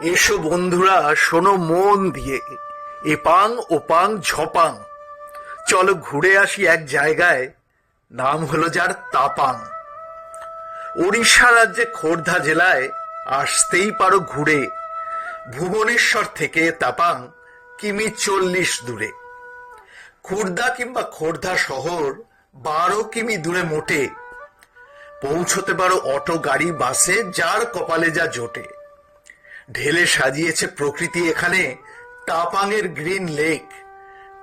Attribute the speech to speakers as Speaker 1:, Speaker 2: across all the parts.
Speaker 1: এসো বন্ধুরা, শোনো মন দিয়ে, এপাং ওপাং ঝপাং। চলো ঘুরে আসি এক জায়গায়, নাম হলো যার তাপাং। ওড়িশা রাজ্যে খোর্ধা জেলায় আসতেই পারো ঘুরে। ভুবনেশ্বর থেকে তাপাং কিমি 40 দূরে। খুর্দা কিংবা খোর্ধা শহর 12 কিমি দূরে মোটে। পৌঁছতে পারো অটো, গাড়ি, বাসে, যার কপালে যা জোটে। ঢেলে সাজিয়েছে প্রকৃতি এখানে তাপাংয়ের গ্রিন লেক।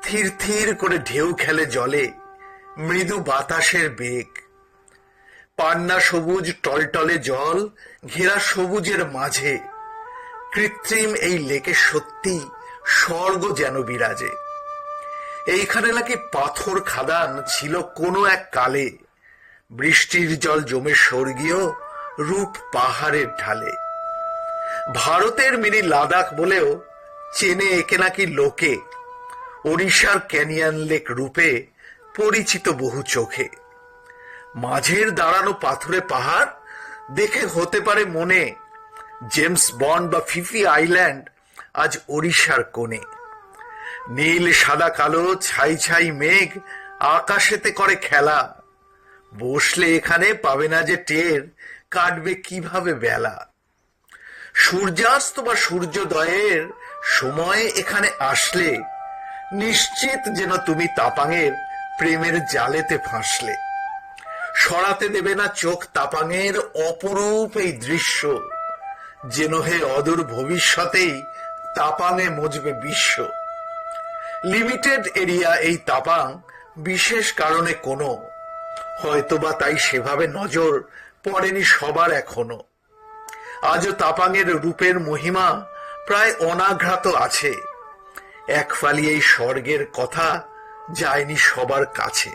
Speaker 1: থির থির করে ঢেউ খেলে জলে, মৃদু বাতাসের বেগ। পান্না সবুজ টলটলে জল, ঘেরা সবুজের মাঝে। কৃত্রিম এই লেকে সত্যি স্বর্গ যেন বিরাজে। এইখানে নাকি পাথর খাদান ছিল কোনো এক কালে। বৃষ্টির জল জমে স্বর্গীয় রূপ পাহাড়ের ঢালে। ভারতের মিনি লাদাখ বলেও চেনে একে নাকি লোকে। ওড়িশার ক্যানিয়ন লেক রূপে পরিচিত বহু চোখে। মাঝের দাঁড়ানো পাথুরে পাহাড় দেখে হতে পারে মনে জেমস বন্ড বা ফিফি আইল্যান্ড আজ ওড়িশার কোণে। নীল সাদা কালো ছাই ছাই মেঘ আকাশেতে করে খেলা। বসলে এখানে পাবে না যে টের, কাটবে কিভাবে বেলা। সূর্যাস্ত বা সূর্যোদয়ের সময় এখানে আসলে নিশ্চিত যেন তুমি তাপাংয়ের প্রেমের জালেতে ফাঁসলে। সরাতে দেবে না চোখ তাপাংয়ের অপরূপ এই দৃশ্য। যেন হে অদূর ভবিষ্যতেই তাপাংয়ে মজবে বিশ্ব। লিমিটেড এরিয়া এই তাপাং, বিশেষ কারণে কোনো হয়তোবা তাই সেভাবে নজর পড়েনি সবার এখনো। আজও তাপাংয়ের রূপের মহিমা প্রায় অনাঘ্রাত আছে। এক ফালি এই স্বর্গের কথা যায়নি সবার কাছে।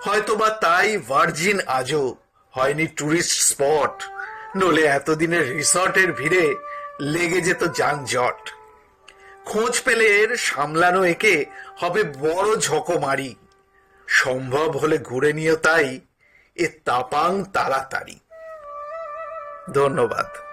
Speaker 1: হয়তোবা তাই ভার্জিন আজও হয়নি টুরিস্ট স্পট, নলে এতদিনের রিসর্টের ভিড়ে লেগে যেত যানজট। খোঁজ পেলে এর সামলানো একে হবে বড় ঝকমারি। সম্ভব হলে ঘুরে নিও তাই এ তাপাং তাড়াতাড়ি। ধন্যবাদ।